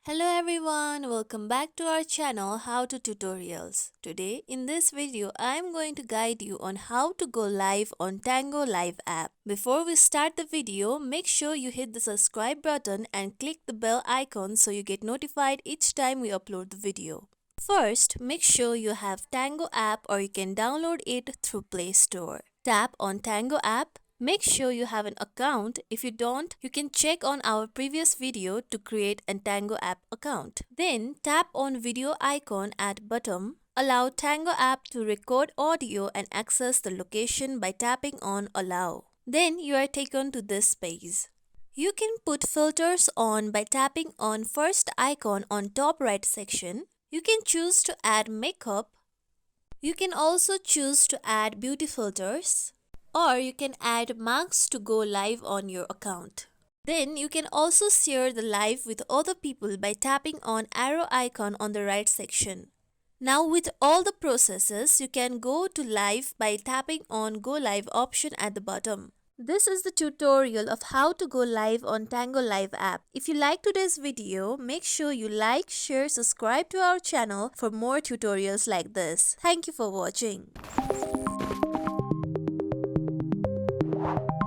Hello everyone, welcome back to our channel How to Tutorials. Today in this video I am going to guide you on how to go live on Tango Live app. Before we start the video, make sure you hit the subscribe button and click the bell icon so you get notified each time we upload the video. First, make sure you have Tango app or you can download it through Play Store. Tap on Tango app. Make sure you have an account. If you don't, you can check on our previous video to create a Tango app account. Then tap on video icon at bottom. Allow Tango app to record audio and access the location by tapping on allow. Then you are taken to this page. You can put filters on by tapping on first icon on top right section. You can choose to add makeup. You can also choose to add beauty filters. Or you can add marks to go live on your account. Then you can also share the live with other people by tapping on arrow icon on the right section. Now with all the processes, you can go to live by tapping on go live option at the bottom. This is the tutorial of how to go live on Tango Live app. If you like today's video, make sure you like, share, subscribe to our channel for more tutorials like this. Thank you for watching.